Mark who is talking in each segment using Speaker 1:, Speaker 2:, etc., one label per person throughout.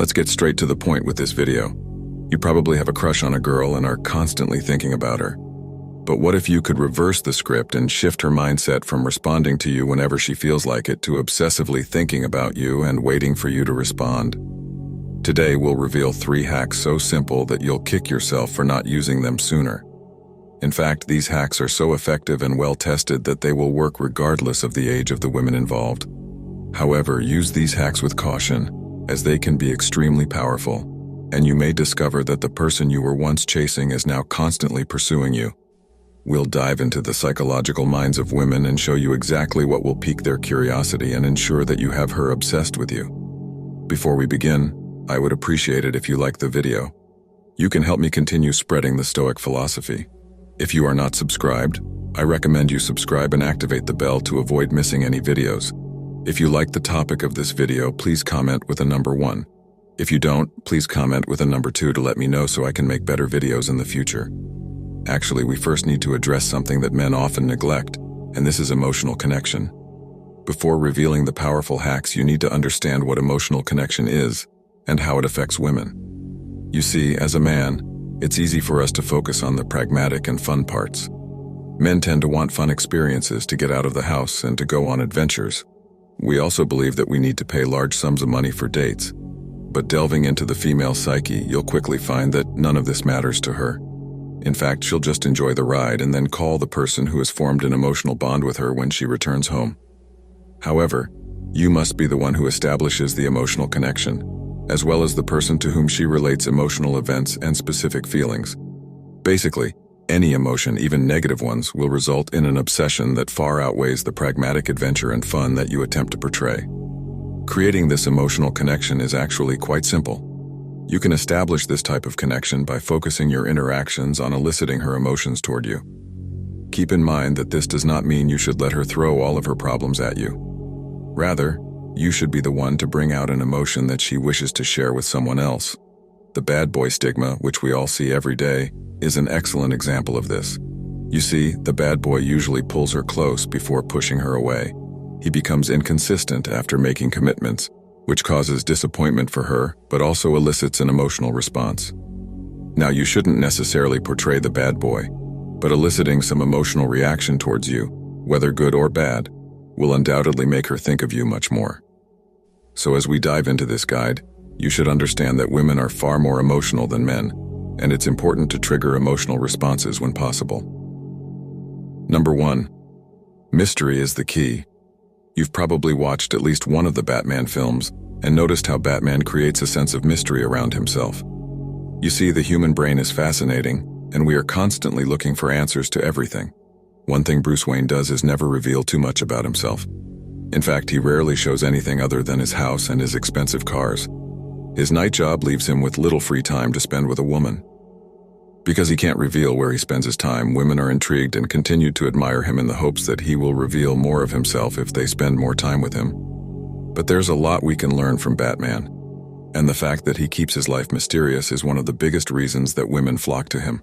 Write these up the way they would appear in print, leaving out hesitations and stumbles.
Speaker 1: Let's get straight to the point with this video. You probably have a crush on a girl and are constantly thinking about her. But what if you could reverse the script and shift her mindset from responding to you whenever she feels like it to obsessively thinking about you and waiting for you to respond? Today we'll reveal 3 hacks so simple that you'll kick yourself for not using them sooner. In fact, these hacks are so effective and well tested that they will work regardless of the age of the women involved. However, use these hacks with caution, as they can be extremely powerful, and you may discover that the person you were once chasing is now constantly pursuing you. We'll dive into the psychological minds of women and show you exactly what will pique their curiosity and ensure that you have her obsessed with you. Before we begin, I would appreciate it if you like the video. You can help me continue spreading the Stoic philosophy. If you are not subscribed, I recommend you subscribe and activate the bell to avoid missing any videos. If you like the topic of this video, please comment with a number 1. If you don't, please comment with a number 2 to let me know so I can make better videos in the future. Actually, we first need to address something that men often neglect, and this is emotional connection. Before revealing the powerful hacks, you need to understand what emotional connection is and how it affects women. You see, as a man, it's easy for us to focus on the pragmatic and fun parts. Men tend to want fun experiences to get out of the house and to go on adventures. We also believe that we need to pay large sums of money for dates. But delving into the female psyche, you'll quickly find that none of this matters to her. In fact, she'll just enjoy the ride and then call the person who has formed an emotional bond with her when she returns home. However, you must be the one who establishes the emotional connection, as well as the person to whom she relates emotional events and specific feelings. Basically, any emotion, even negative ones, will result in an obsession that far outweighs the pragmatic adventure and fun that you attempt to portray. Creating this emotional connection is actually quite simple. You can establish this type of connection by focusing your interactions on eliciting her emotions toward you. Keep in mind that this does not mean you should let her throw all of her problems at you. Rather, you should be the one to bring out an emotion that she wishes to share with someone else. The bad boy stigma, which we all see every day, is an excellent example of this. You see, the bad boy usually pulls her close before pushing her away. He becomes inconsistent after making commitments, which causes disappointment for her, but also elicits an emotional response. Now, you shouldn't necessarily portray the bad boy, but eliciting some emotional reaction towards you, whether good or bad, will undoubtedly make her think of you much more. So as we dive into this guide, you should understand that women are far more emotional than men, and it's important to trigger emotional responses when possible. Number 1. Mystery is the key. You've probably watched at least one of the Batman films and noticed how Batman creates a sense of mystery around himself. You see, the human brain is fascinating, and we are constantly looking for answers to everything. One thing Bruce Wayne does is never reveal too much about himself. In fact, he rarely shows anything other than his house and his expensive cars. His night job leaves him with little free time to spend with a woman. Because he can't reveal where he spends his time, women are intrigued and continue to admire him in the hopes that he will reveal more of himself if they spend more time with him. But there's a lot we can learn from Batman, and the fact that he keeps his life mysterious is one of the biggest reasons that women flock to him.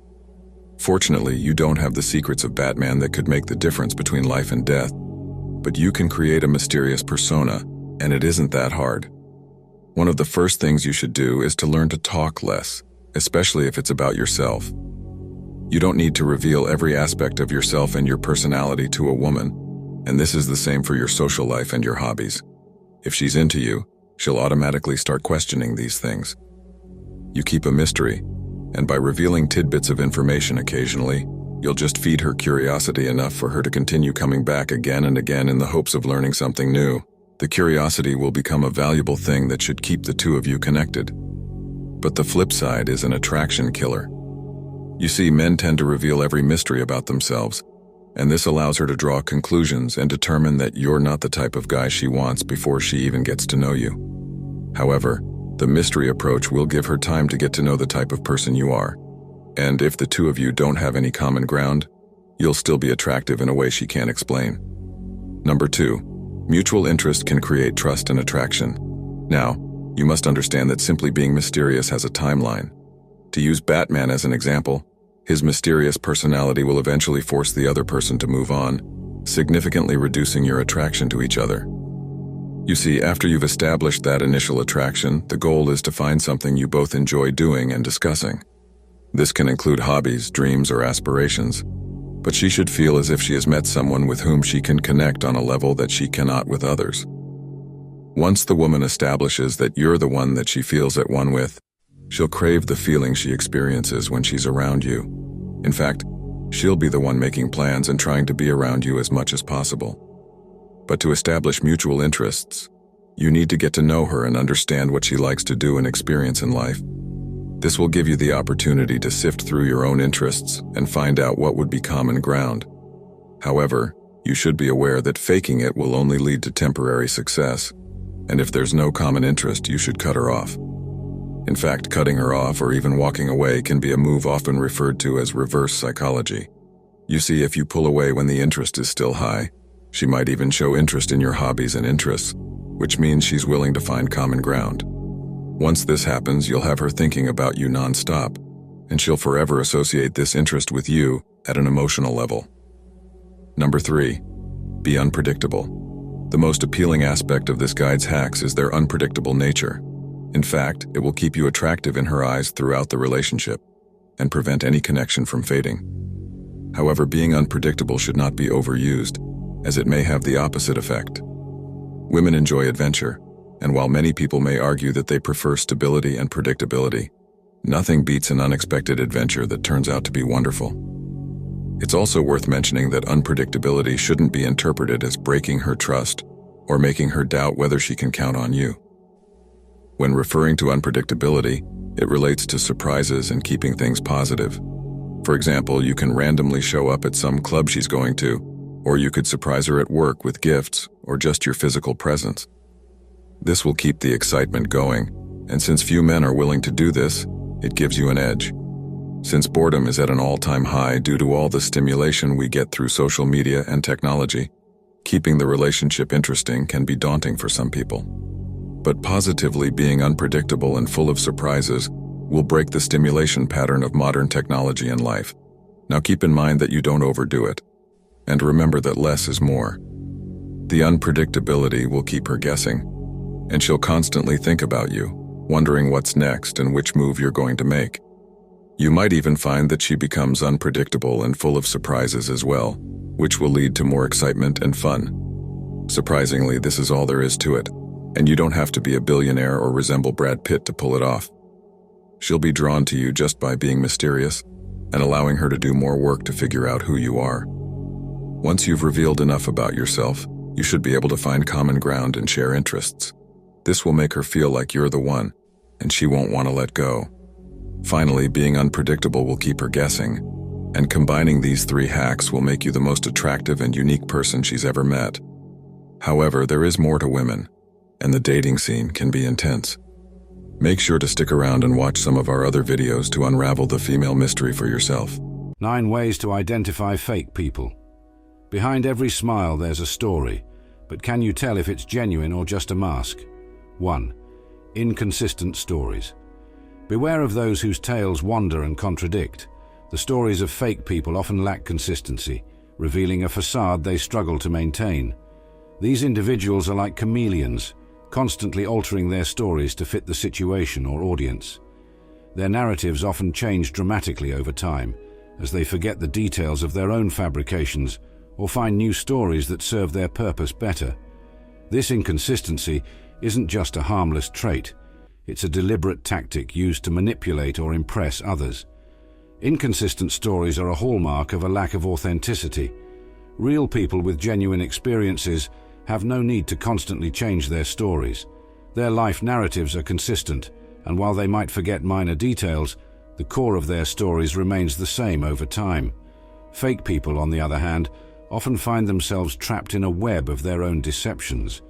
Speaker 1: Fortunately, you don't have the secrets of Batman that could make the difference between life and death, but you can create a mysterious persona, and it isn't that hard. One of the first things you should do is to learn to talk less, especially if it's about yourself. You don't need to reveal every aspect of yourself and your personality to a woman, and this is the same for your social life and your hobbies. If she's into you, she'll automatically start questioning these things. You keep a mystery, and by revealing tidbits of information occasionally, you'll just feed her curiosity enough for her to continue coming back again and again in the hopes of learning something new. The curiosity will become a valuable thing that should keep the two of you connected. But the flip side is an attraction killer. You see, men tend to reveal every mystery about themselves, and this allows her to draw conclusions and determine that you're not the type of guy she wants before she even gets to know you. However, the mystery approach will give her time to get to know the type of person you are, and if the two of you don't have any common ground, you'll still be attractive in a way she can't explain. Number 2, mutual interest can create trust and attraction. Now, you must understand that simply being mysterious has a timeline. To use Batman as an example, his mysterious personality will eventually force the other person to move on, significantly reducing your attraction to each other. You see, after you've established that initial attraction, the goal is to find something you both enjoy doing and discussing. This can include hobbies, dreams, or aspirations, but she should feel as if she has met someone with whom she can connect on a level that she cannot with others. Once the woman establishes that you're the one that she feels at one with, she'll crave the feeling she experiences when she's around you. In fact, she'll be the one making plans and trying to be around you as much as possible. But to establish mutual interests, you need to get to know her and understand what she likes to do and experience in life. This will give you the opportunity to sift through your own interests and find out what would be common ground. However, you should be aware that faking it will only lead to temporary success, and if there's no common interest, you should cut her off. In fact, cutting her off or even walking away can be a move often referred to as reverse psychology. You see, if you pull away when the interest is still high, she might even show interest in your hobbies and interests, which means she's willing to find common ground. Once this happens, you'll have her thinking about you nonstop, and she'll forever associate this interest with you at an emotional level. Number 3, be unpredictable. The most appealing aspect of this guide's hacks is their unpredictable nature. In fact, it will keep you attractive in her eyes throughout the relationship and prevent any connection from fading. However, being unpredictable should not be overused, as it may have the opposite effect. Women enjoy adventure, and while many people may argue that they prefer stability and predictability, nothing beats an unexpected adventure that turns out to be wonderful. It's also worth mentioning that unpredictability shouldn't be interpreted as breaking her trust or making her doubt whether she can count on you. When referring to unpredictability, it relates to surprises and keeping things positive. For example, you can randomly show up at some club she's going to, or you could surprise her at work with gifts or just your physical presence. This will keep the excitement going, and since few men are willing to do this, it gives you an edge. Since boredom is at an all-time high due to all the stimulation we get through social media and technology, keeping the relationship interesting can be daunting for some people. But positively being unpredictable and full of surprises will break the stimulation pattern of modern technology and life. Now keep in mind that you don't overdo it. And remember that less is more. The unpredictability will keep her guessing, and she'll constantly think about you, wondering what's next and which move you're going to make. You might even find that she becomes unpredictable and full of surprises as well, which will lead to more excitement and fun. Surprisingly, this is all there is to it, and you don't have to be a billionaire or resemble Brad Pitt to pull it off. She'll be drawn to you just by being mysterious and allowing her to do more work to figure out who you are. Once you've revealed enough about yourself, you should be able to find common ground and share interests. This will make her feel like you're the one, and she won't want to let go. Finally, being unpredictable will keep her guessing, and combining these 3 hacks will make you the most attractive and unique person she's ever met. However, there is more to women, and the dating scene can be intense. Make sure to stick around and watch some of our other videos to unravel the female mystery for yourself.
Speaker 2: 9 ways to identify fake people. Behind every smile there's a story, but can you tell if it's genuine or just a mask? 1. Inconsistent stories. Beware of those whose tales wander and contradict. The stories of fake people often lack consistency, revealing a facade they struggle to maintain. These individuals are like chameleons, constantly altering their stories to fit the situation or audience. Their narratives often change dramatically over time, as they forget the details of their own fabrications or find new stories that serve their purpose better. This inconsistency isn't just a harmless trait. It's a deliberate tactic used to manipulate or impress others. Inconsistent stories are a hallmark of a lack of authenticity. Real people with genuine experiences have no need to constantly change their stories. Their life narratives are consistent, and while they might forget minor details, the core of their stories remains the same over time. Fake people, on the other hand, often find themselves trapped in a web of their own deceptions.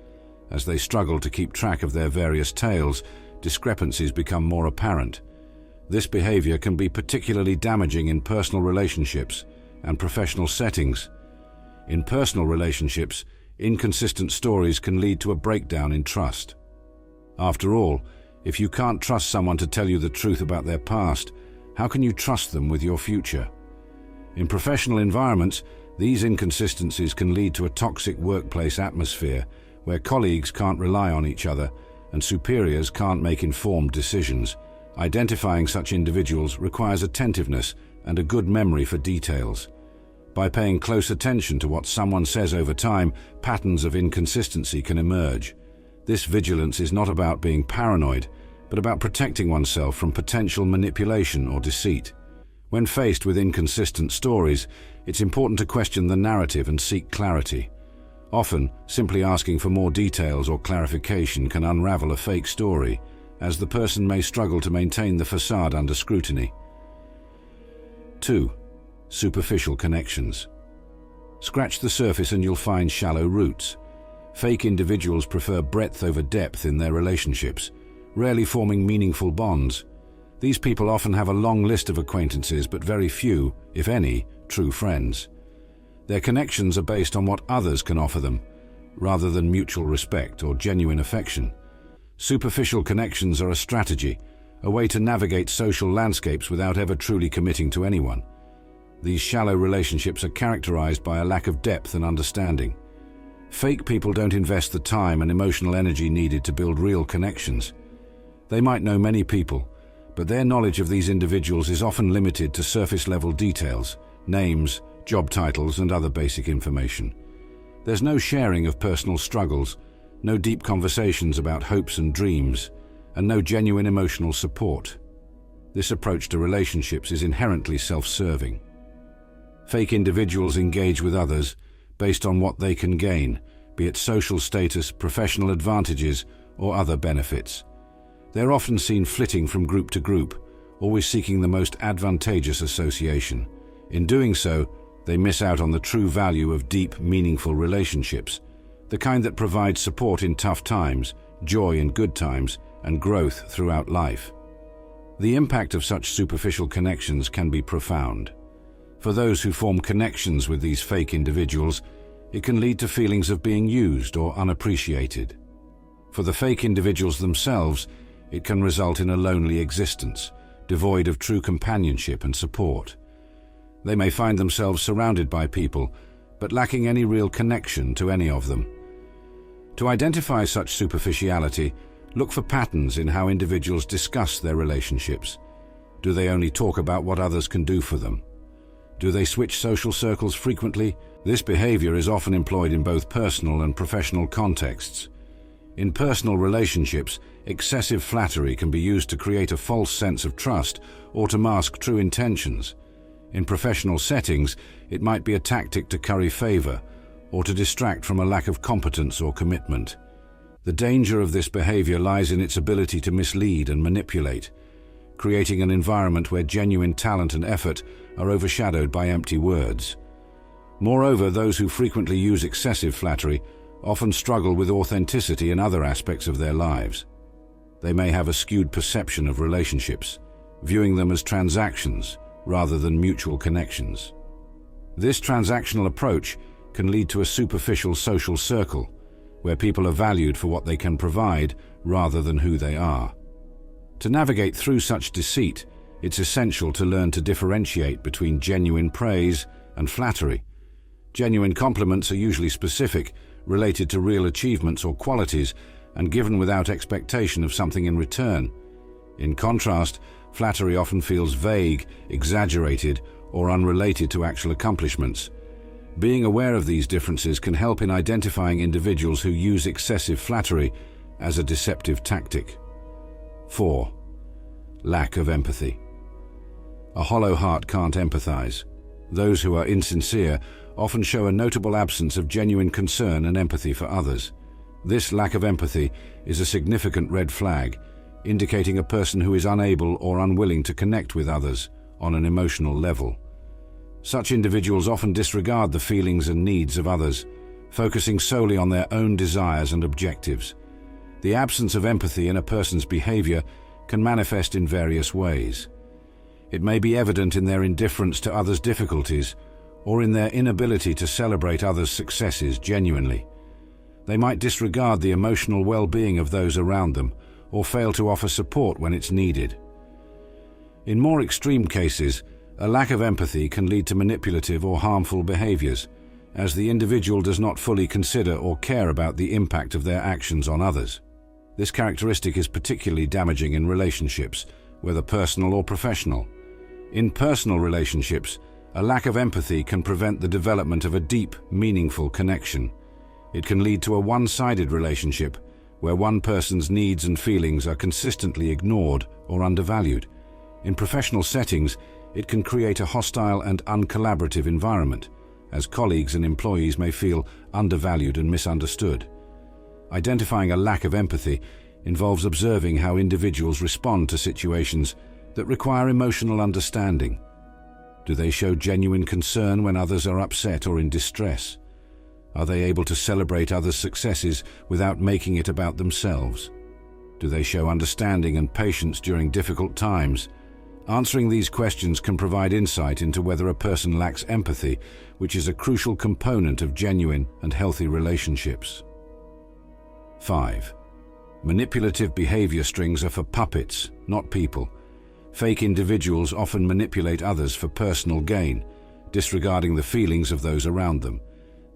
Speaker 2: As they struggle to keep track of their various tales, discrepancies become more apparent. This behavior can be particularly damaging in personal relationships and professional settings. In personal relationships, inconsistent stories can lead to a breakdown in trust. After all, if you can't trust someone to tell you the truth about their past, how can you trust them with your future? In professional environments, these inconsistencies can lead to a toxic workplace atmosphere where colleagues can't rely on each other and superiors can't make informed decisions. Identifying such individuals requires attentiveness and a good memory for details. By paying close attention to what someone says over time, patterns of inconsistency can emerge. This vigilance is not about being paranoid, but about protecting oneself from potential manipulation or deceit. When faced with inconsistent stories, it's important to question the narrative and seek clarity. Often, simply asking for more details or clarification can unravel a fake story, as the person may struggle to maintain the facade under scrutiny. 2. Superficial connections. Scratch the surface and you'll find shallow roots. Fake individuals prefer breadth over depth in their relationships, rarely forming meaningful bonds. These people often have a long list of acquaintances but very few, if any, true friends. Their connections are based on what others can offer them, rather than mutual respect or genuine affection. Superficial connections are a strategy, a way to navigate social landscapes without ever truly committing to anyone. These shallow relationships are characterized by a lack of depth and understanding. Fake people don't invest the time and emotional energy needed to build real connections. They might know many people, but their knowledge of these individuals is often limited to surface-level details, names, job titles, and other basic information. There's no sharing of personal struggles, no deep conversations about hopes and dreams, and no genuine emotional support. This approach to relationships is inherently self-serving. Fake individuals engage with others based on what they can gain, be it social status, professional advantages, or other benefits. They're often seen flitting from group to group, always seeking the most advantageous association. In doing so, they miss out on the true value of deep, meaningful relationships, the kind that provide support in tough times, joy in good times, and growth throughout life. The impact of such superficial connections can be profound. For those who form connections with these fake individuals, it can lead to feelings of being used or unappreciated. For the fake individuals themselves, it can result in a lonely existence, devoid of true companionship and support. They may find themselves surrounded by people, but lacking any real connection to any of them. To identify such superficiality, look for patterns in how individuals discuss their relationships. Do they only talk about what others can do for them? Do they switch social circles frequently? This behavior is often employed in both personal and professional contexts. In personal relationships, excessive flattery can be used to create a false sense of trust or to mask true intentions. In professional settings, it might be a tactic to curry favor or to distract from a lack of competence or commitment. The danger of this behavior lies in its ability to mislead and manipulate, creating an environment where genuine talent and effort are overshadowed by empty words. Moreover, those who frequently use excessive flattery often struggle with authenticity in other aspects of their lives. They may have a skewed perception of relationships, viewing them as transactions rather than mutual connections. This transactional approach can lead to a superficial social circle, where people are valued for what they can provide rather than who they are. To navigate through such deceit, it's essential to learn to differentiate between genuine praise and flattery. Genuine compliments are usually specific, related to real achievements or qualities, and given without expectation of something in return. In contrast, flattery often feels vague, exaggerated, or unrelated to actual accomplishments. Being aware of these differences can help in identifying individuals who use excessive flattery as a deceptive tactic. 4. Lack of empathy. A hollow heart can't empathize. Those who are insincere often show a notable absence of genuine concern and empathy for others. This lack of empathy is a significant red flag, indicating a person who is unable or unwilling to connect with others on an emotional level. Such individuals often disregard the feelings and needs of others, focusing solely on their own desires and objectives. The absence of empathy in a person's behavior can manifest in various ways. It may be evident in their indifference to others' difficulties or in their inability to celebrate others' successes genuinely. They might disregard the emotional well-being of those around them or fail to offer support when it's needed. In more extreme cases, a lack of empathy can lead to manipulative or harmful behaviors, as the individual does not fully consider or care about the impact of their actions on others. This characteristic is particularly damaging in relationships, whether personal or professional. In personal relationships, a lack of empathy can prevent the development of a deep, meaningful connection. It can lead to a one-sided relationship, where one person's needs and feelings are consistently ignored or undervalued. In professional settings, it can create a hostile and uncollaborative environment, as colleagues and employees may feel undervalued and misunderstood. Identifying a lack of empathy involves observing how individuals respond to situations that require emotional understanding. Do they show genuine concern when others are upset or in distress? Are they able to celebrate others' successes without making it about themselves? Do they show understanding and patience during difficult times? Answering these questions can provide insight into whether a person lacks empathy, which is a crucial component of genuine and healthy relationships. 5. Manipulative behavior strings are for puppets, not people. Fake individuals often manipulate others for personal gain, disregarding the feelings of those around them.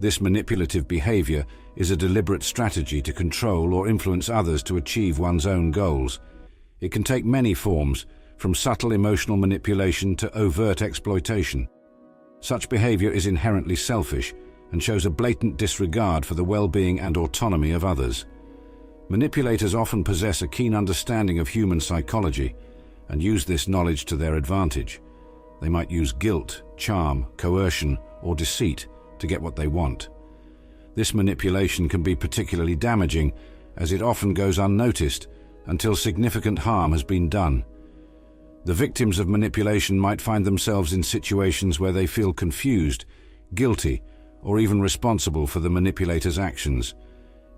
Speaker 2: This manipulative behavior is a deliberate strategy to control or influence others to achieve one's own goals. It can take many forms, from subtle emotional manipulation to overt exploitation. Such behavior is inherently selfish and shows a blatant disregard for the well-being and autonomy of others. Manipulators often possess a keen understanding of human psychology and use this knowledge to their advantage. They might use guilt, charm, coercion, or deceit to get what they want. This manipulation can be particularly damaging, as it often goes unnoticed until significant harm has been done. The victims of manipulation might find themselves in situations where they feel confused, guilty, or even responsible for the manipulator's actions.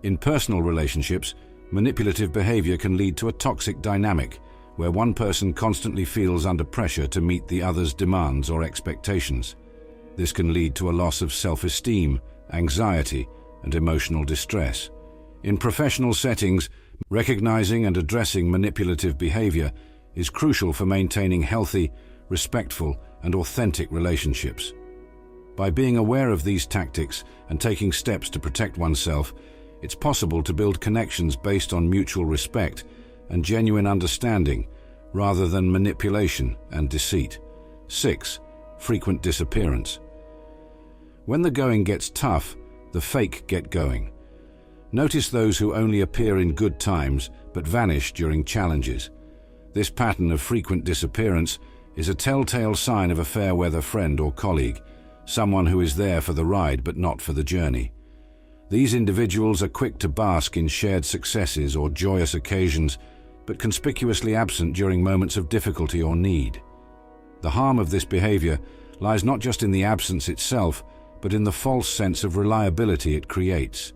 Speaker 2: In personal relationships, manipulative behavior can lead to a toxic dynamic, where one person constantly feels under pressure to meet the other's demands or expectations. This can lead to a loss of self-esteem, anxiety, and emotional distress. In professional settings, recognizing and addressing manipulative behavior is crucial for maintaining healthy, respectful, and authentic relationships. By being aware of these tactics and taking steps to protect oneself, it's possible to build connections based on mutual respect and genuine understanding, rather than manipulation and deceit. 6. Frequent disappearance. When the going gets tough, the fake get going. Notice those who only appear in good times but vanish during challenges. This pattern of frequent disappearance is a telltale sign of a fair-weather friend or colleague, someone who is there for the ride but not for the journey. These individuals are quick to bask in shared successes or joyous occasions, but conspicuously absent during moments of difficulty or need. The harm of this behavior lies not just in the absence itself, but in the false sense of reliability it creates.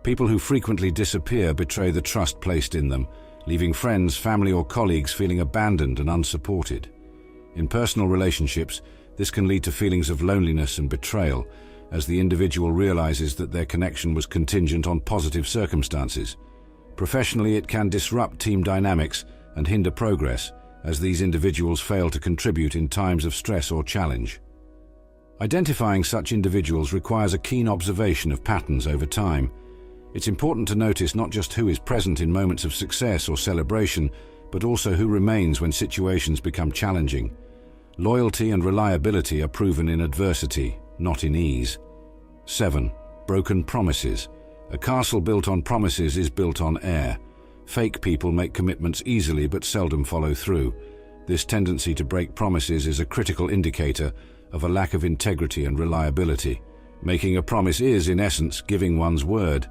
Speaker 2: People who frequently disappear betray the trust placed in them, leaving friends, family, or colleagues feeling abandoned and unsupported. In personal relationships, this can lead to feelings of loneliness and betrayal, as the individual realizes that their connection was contingent on positive circumstances. Professionally, it can disrupt team dynamics and hinder progress, as these individuals fail to contribute in times of stress or challenge. Identifying such individuals requires a keen observation of patterns over time. It's important to notice not just who is present in moments of success or celebration, but also who remains when situations become challenging. Loyalty and reliability are proven in adversity, not in ease. 7. Broken promises. A castle built on promises is built on air. Fake people make commitments easily but seldom follow through. This tendency to break promises is a critical indicator of a lack of integrity and reliability. Making a promise is, in essence, giving one's word.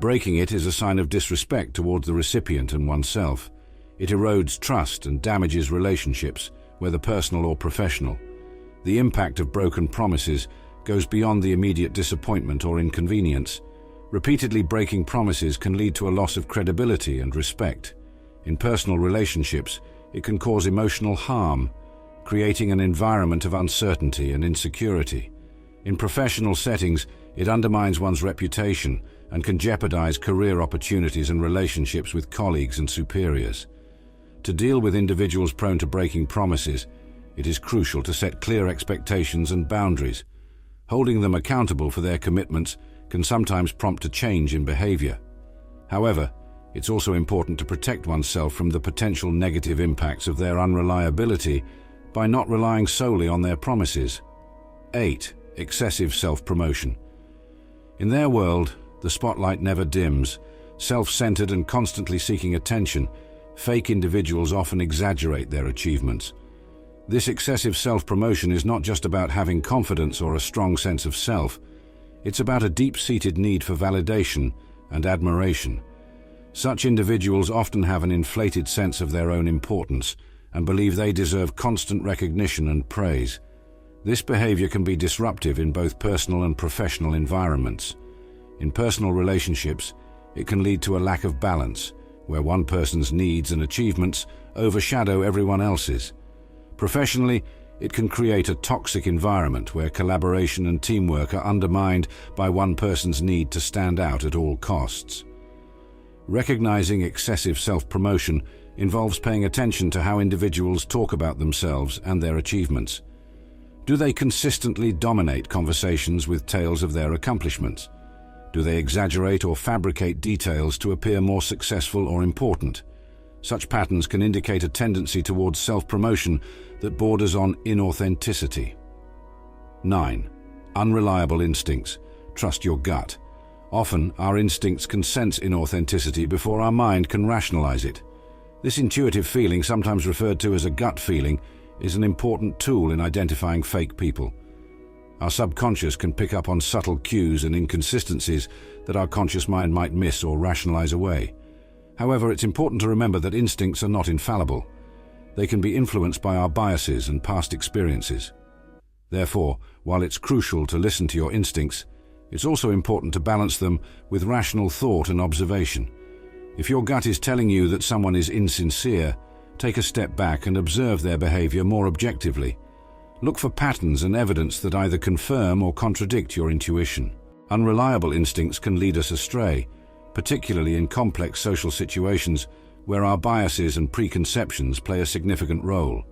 Speaker 2: Breaking it is a sign of disrespect towards the recipient and oneself. It erodes trust and damages relationships, whether personal or professional. The impact of broken promises goes beyond the immediate disappointment or inconvenience. Repeatedly breaking promises can lead to a loss of credibility and respect. In personal relationships, it can cause emotional harm, creating an environment of uncertainty and insecurity. In professional settings, it undermines one's reputation and can jeopardize career opportunities and relationships with colleagues and superiors. To deal with individuals prone to breaking promises, it is crucial to set clear expectations and boundaries. Holding them accountable for their commitments can sometimes prompt a change in behavior. However, it's also important to protect oneself from the potential negative impacts of their unreliability by not relying solely on their promises. 8. Excessive self-promotion. In their world, the spotlight never dims. Self-centered and constantly seeking attention, fake individuals often exaggerate their achievements. This excessive self-promotion is not just about having confidence or a strong sense of self. It's about a deep-seated need for validation and admiration. Such individuals often have an inflated sense of their own importance and believe they deserve constant recognition and praise. This behavior can be disruptive in both personal and professional environments. In personal relationships, it can lead to a lack of balance, where one person's needs and achievements overshadow everyone else's. Professionally, it can create a toxic environment where collaboration and teamwork are undermined by one person's need to stand out at all costs. Recognizing excessive self-promotion involves paying attention to how individuals talk about themselves and their achievements. Do they consistently dominate conversations with tales of their accomplishments? Do they exaggerate or fabricate details to appear more successful or important? Such patterns can indicate a tendency towards self-promotion that borders on inauthenticity. 9. Unreliable instincts. Trust your gut. Often, our instincts can sense inauthenticity before our mind can rationalize it. This intuitive feeling, sometimes referred to as a gut feeling, is an important tool in identifying fake people. Our subconscious can pick up on subtle cues and inconsistencies that our conscious mind might miss or rationalize away. However, it's important to remember that instincts are not infallible. They can be influenced by our biases and past experiences. Therefore, while it's crucial to listen to your instincts, it's also important to balance them with rational thought and observation. If your gut is telling you that someone is insincere, take a step back and observe their behavior more objectively. Look for patterns and evidence that either confirm or contradict your intuition. Unreliable instincts can lead us astray, particularly in complex social situations where our biases and preconceptions play a significant role.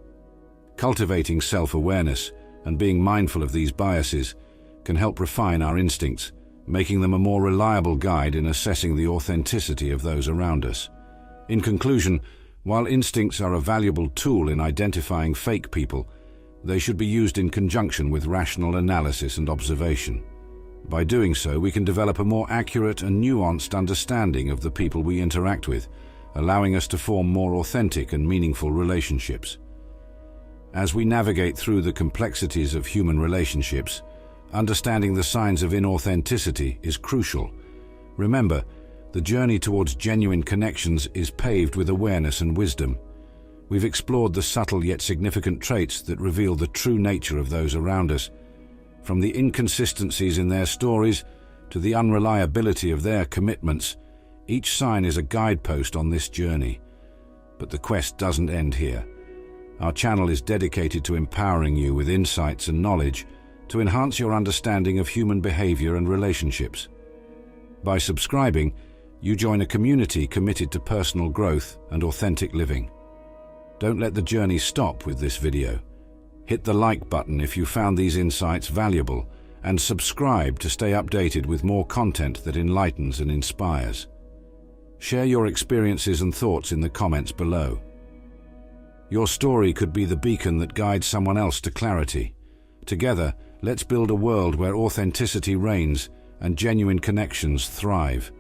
Speaker 2: Cultivating self-awareness and being mindful of these biases can help refine our instincts, making them a more reliable guide in assessing the authenticity of those around us. In conclusion, while instincts are a valuable tool in identifying fake people, they should be used in conjunction with rational analysis and observation. By doing so, we can develop a more accurate and nuanced understanding of the people we interact with, allowing us to form more authentic and meaningful relationships. As we navigate through the complexities of human relationships, understanding the signs of inauthenticity is crucial. Remember, the journey towards genuine connections is paved with awareness and wisdom. We've explored the subtle yet significant traits that reveal the true nature of those around us. From the inconsistencies in their stories to the unreliability of their commitments, each sign is a guidepost on this journey. But the quest doesn't end here. Our channel is dedicated to empowering you with insights and knowledge to enhance your understanding of human behavior and relationships. By subscribing, you join a community committed to personal growth and authentic living. Don't let the journey stop with this video. Hit the like button if you found these insights valuable, and subscribe to stay updated with more content that enlightens and inspires. Share your experiences and thoughts in the comments below. Your story could be the beacon that guides someone else to clarity. Together, let's build a world where authenticity reigns and genuine connections thrive.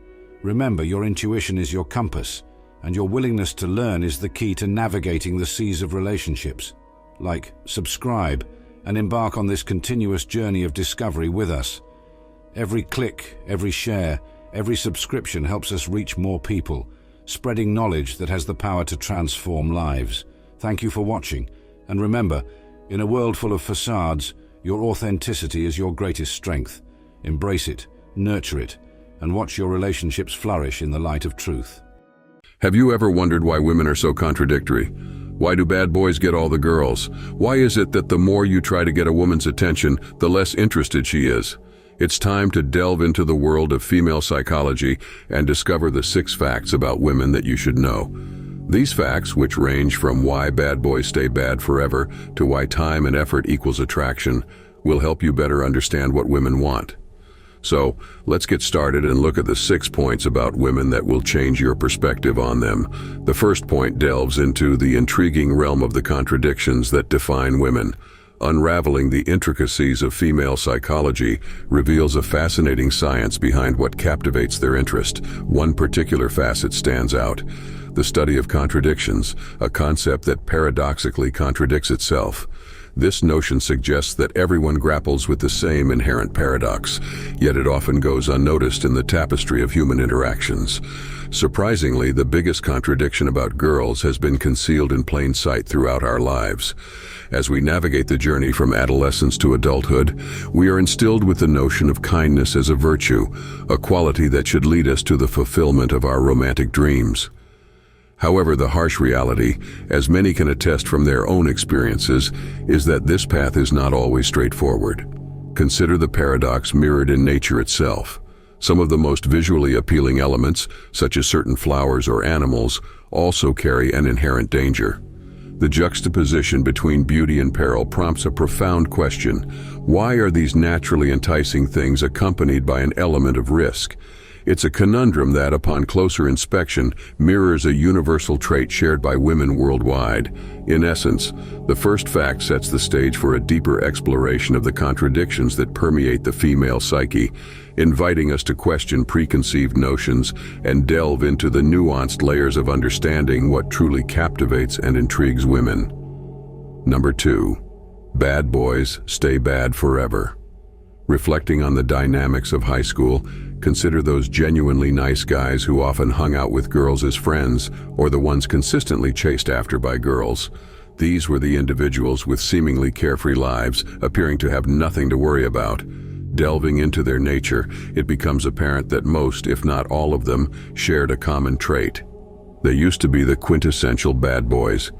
Speaker 2: Remember, your intuition is your compass, and your willingness to learn is the key to navigating the seas of relationships. Like, subscribe, and embark on this continuous journey of discovery with us. Every click, every share, every subscription helps us reach more people, spreading knowledge that has the power to transform lives. Thank you for watching, and remember, in a world full of facades, your authenticity is your greatest strength. Embrace it, nurture it, and watch your relationships flourish in the light of truth.
Speaker 1: Have you ever wondered why women are so contradictory? Why do bad boys get all the girls? Why is it that the more you try to get a woman's attention, the less interested she is? It's time to delve into the world of female psychology and discover the 6 facts about women that you should know. These facts, which range from why bad boys stay bad forever to why time and effort equals attraction, will help you better understand what women want. So, let's get started and look at the 6 points about women that will change your perspective on them. The first point delves into the intriguing realm of the contradictions that define women. Unraveling the intricacies of female psychology reveals a fascinating science behind what captivates their interest. One particular facet stands out: the study of contradictions, a concept that paradoxically contradicts itself. This notion suggests that everyone grapples with the same inherent paradox, yet it often goes unnoticed in the tapestry of human interactions. Surprisingly, the biggest contradiction about girls has been concealed in plain sight throughout our lives. As we navigate the journey from adolescence to adulthood, we are instilled with the notion of kindness as a virtue, a quality that should lead us to the fulfillment of our romantic dreams. However, the harsh reality, as many can attest from their own experiences, is that this path is not always straightforward. Consider the paradox mirrored in nature itself. Some of the most visually appealing elements, such as certain flowers or animals, also carry an inherent danger. The juxtaposition between beauty and peril prompts a profound question. Why are these naturally enticing things accompanied by an element of risk? It's a conundrum that, upon closer inspection, mirrors a universal trait shared by women worldwide. In essence, the first fact sets the stage for a deeper exploration of the contradictions that permeate the female psyche, inviting us to question preconceived notions and delve into the nuanced layers of understanding what truly captivates and intrigues women. Number 2. Bad boys stay bad forever. Reflecting on the dynamics of high school, consider those genuinely nice guys who often hung out with girls as friends, or the ones consistently chased after by girls. These were the individuals with seemingly carefree lives, appearing to have nothing to worry about. Delving into their nature, it becomes apparent that most, if not all of them, shared a common trait. They used to be the quintessential bad boys.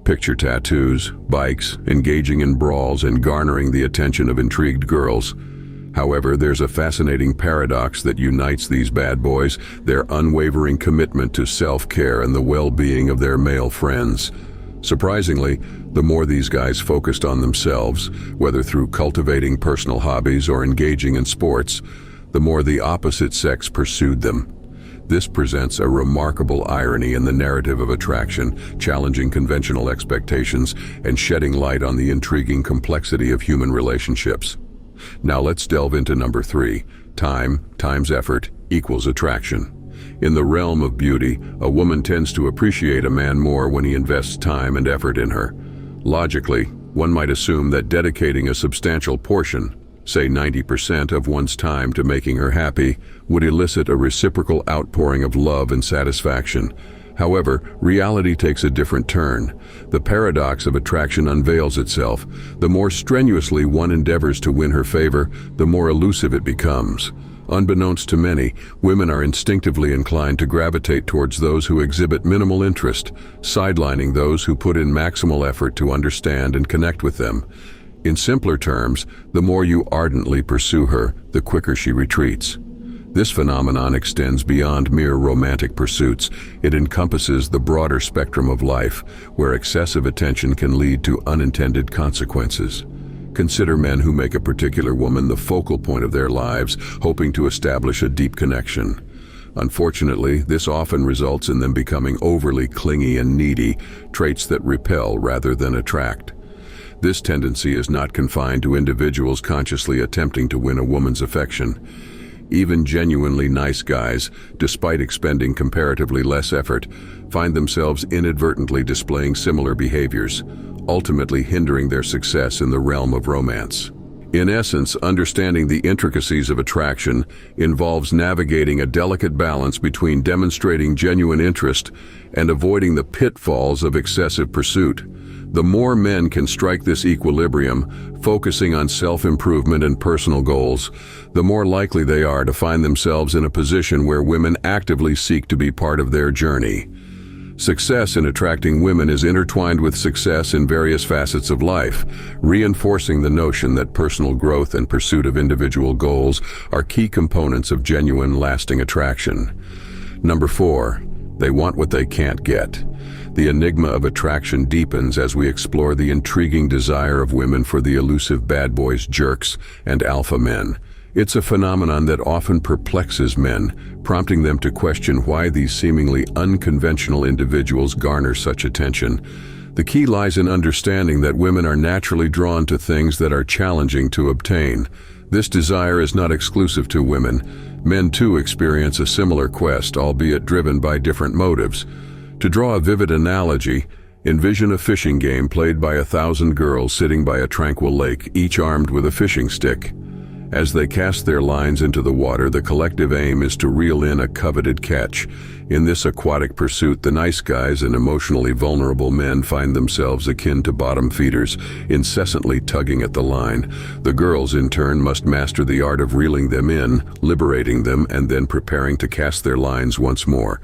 Speaker 1: Picture tattoos, bikes, engaging in brawls, and garnering the attention of intrigued girls. However, there's a fascinating paradox that unites these bad boys: their unwavering commitment to self-care and the well-being of their male friends. Surprisingly, the more these guys focused on themselves, whether through cultivating personal hobbies or engaging in sports, the more the opposite sex pursued them. This presents a remarkable irony in the narrative of attraction, challenging conventional expectations and shedding light on the intriguing complexity of human relationships. Now let's delve into number 3. Time times effort equals attraction. In the realm of beauty, a woman tends to appreciate a man more when he invests time and effort in her. Logically, one might assume that dedicating a substantial portion, say 90% of one's time, to making her happy would elicit a reciprocal outpouring of love and satisfaction. However, reality takes a different turn. The paradox of attraction unveils itself. The more strenuously one endeavors to win her favor, the more elusive it becomes. Unbeknownst to many, women are instinctively inclined to gravitate towards those who exhibit minimal interest, sidelining those who put in maximal effort to understand and connect with them. In simpler terms, the more you ardently pursue her, the quicker she retreats. This phenomenon extends beyond mere romantic pursuits. It encompasses the broader spectrum of life, where excessive attention can lead to unintended consequences. Consider men who make a particular woman the focal point of their lives, hoping to establish a deep connection. Unfortunately, this often results in them becoming overly clingy and needy, traits that repel rather than attract. This tendency is not confined to individuals consciously attempting to win a woman's affection. Even genuinely nice guys, despite expending comparatively less effort, find themselves inadvertently displaying similar behaviors, ultimately hindering their success in the realm of romance. In essence, understanding the intricacies of attraction involves navigating a delicate balance between demonstrating genuine interest and avoiding the pitfalls of excessive pursuit. The more men can strike this equilibrium, focusing on self-improvement and personal goals, the more likely they are to find themselves in a position where women actively seek to be part of their journey. Success in attracting women is intertwined with success in various facets of life, reinforcing the notion that personal growth and pursuit of individual goals are key components of genuine, lasting attraction. Number 4, they want what they can't get. The enigma of attraction deepens as we explore the intriguing desire of women for the elusive bad boys, jerks, and alpha men. It's a phenomenon that often perplexes men, prompting them to question why these seemingly unconventional individuals garner such attention. The key lies in understanding that women are naturally drawn to things that are challenging to obtain. This desire is not exclusive to women. Men too experience a similar quest, albeit driven by different motives. To draw a vivid analogy, envision a fishing game played by 1,000 girls sitting by a tranquil lake, each armed with a fishing stick. As they cast their lines into the water, the collective aim is to reel in a coveted catch. In this aquatic pursuit, the nice guys and emotionally vulnerable men find themselves akin to bottom feeders, incessantly tugging at the line. The girls, in turn, must master the art of reeling them in, liberating them, and then preparing to cast their lines once more.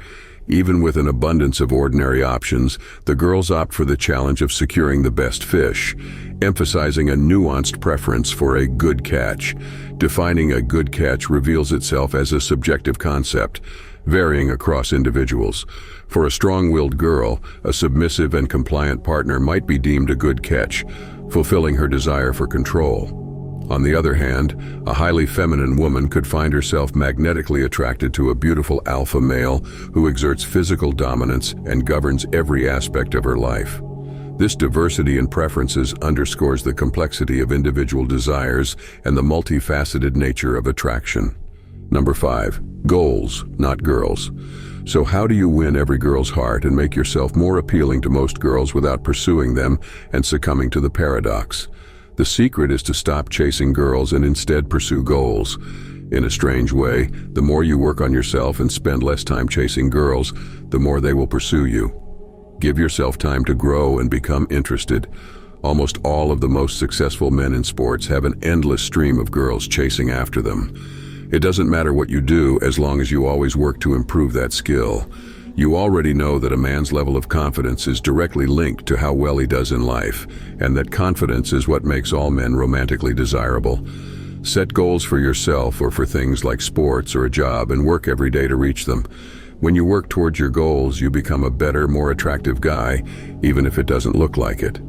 Speaker 1: Even with an abundance of ordinary options, the girls opt for the challenge of securing the best fish, emphasizing a nuanced preference for a good catch. Defining a good catch reveals itself as a subjective concept, varying across individuals. For a strong-willed girl, a submissive and compliant partner might be deemed a good catch, fulfilling her desire for control. On the other hand, a highly feminine woman could find herself magnetically attracted to a beautiful alpha male who exerts physical dominance and governs every aspect of her life. This diversity in preferences underscores the complexity of individual desires and the multifaceted nature of attraction. Number 5. Goals, not girls. So how do you win every girl's heart and make yourself more appealing to most girls without pursuing them and succumbing to the paradox? The secret is to stop chasing girls and instead pursue goals. In a strange way, the more you work on yourself and spend less time chasing girls, the more they will pursue you. Give yourself time to grow and become interested. Almost all of the most successful men in sports have an endless stream of girls chasing after them. It doesn't matter what you do as long as you always work to improve that skill. You already know that a man's level of confidence is directly linked to how well he does in life, and that confidence is what makes all men romantically desirable. Set goals for yourself or for things like sports or a job and work every day to reach them. When you work towards your goals, you become a better, more attractive guy, even if it doesn't look like it.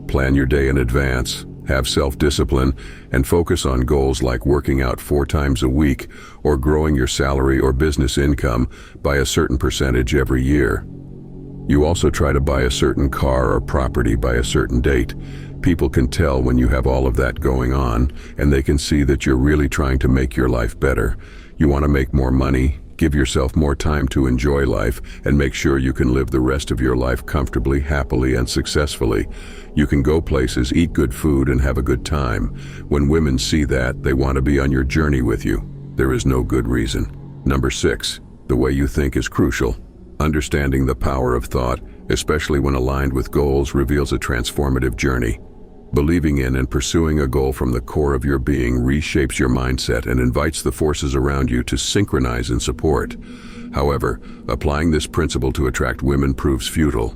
Speaker 1: Plan your day in advance, have self-discipline, and focus on goals like working out 4 times a week or growing your salary or business income by a certain percentage every year. You also try to buy a certain car or property by a certain date. People can tell when you have all of that going on, and they can see that you're really trying to make your life better. You want to make more money, give yourself more time to enjoy life, and make sure you can live the rest of your life comfortably, happily, and successfully. You can go places, eat good food, and have a good time. When women see that, they want to be on your journey with you. There is no good reason. Number 6. The way you think is crucial. Understanding the power of thought, especially when aligned with goals, reveals a transformative journey. Believing in and pursuing a goal from the core of your being reshapes your mindset and invites the forces around you to synchronize and support. However, applying this principle to attract women proves futile.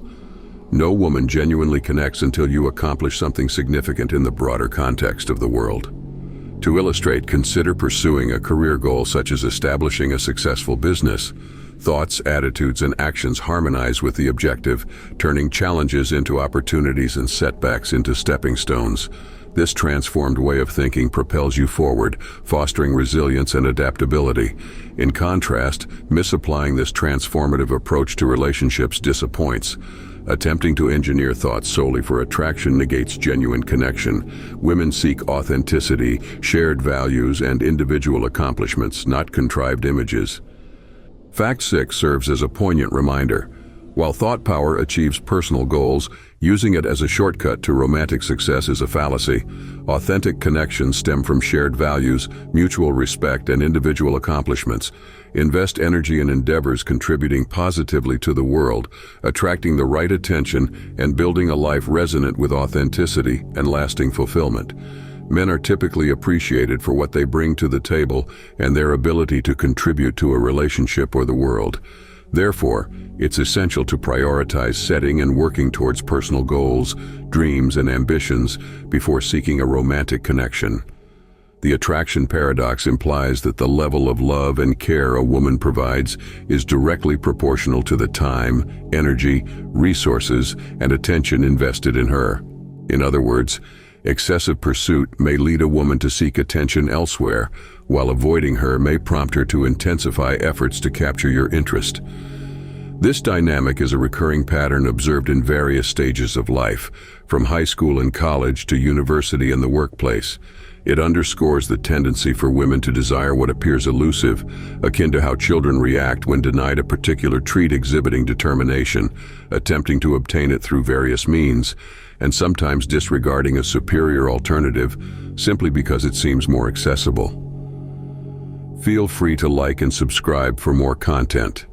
Speaker 1: No woman genuinely connects until you accomplish something significant in the broader context of the world. To illustrate, consider pursuing a career goal such as establishing a successful business. Thoughts, attitudes, and actions harmonize with the objective, turning challenges into opportunities and setbacks into stepping stones. This transformed way of thinking propels you forward, fostering resilience and adaptability. In contrast, misapplying this transformative approach to relationships disappoints. Attempting to engineer thoughts solely for attraction negates genuine connection. Women seek authenticity, shared values, and individual accomplishments, not contrived images. Fact 6 serves as a poignant reminder. While thought power achieves personal goals, using it as a shortcut to romantic success is a fallacy. Authentic connections stem from shared values, mutual respect, and individual accomplishments. Invest energy in endeavors contributing positively to the world, attracting the right attention, and building a life resonant with authenticity and lasting fulfillment. Men are typically appreciated for what they bring to the table and their ability to contribute to a relationship or the world. Therefore, it's essential to prioritize setting and working towards personal goals, dreams, and ambitions before seeking a romantic connection.
Speaker 3: The attraction paradox implies that the level of love and care a woman provides is directly proportional to the time, energy, resources, and attention invested in her. In other words, excessive pursuit may lead a woman to seek attention elsewhere, while avoiding her may prompt her to intensify efforts to capture your interest. This dynamic is a recurring pattern observed in various stages of life, from high school and college to university and the workplace. It underscores the tendency for women to desire what appears elusive, akin to how children react when denied a particular treat, exhibiting determination, attempting to obtain it through various means, and sometimes disregarding a superior alternative simply because it seems more accessible. Feel free to like and subscribe for more content.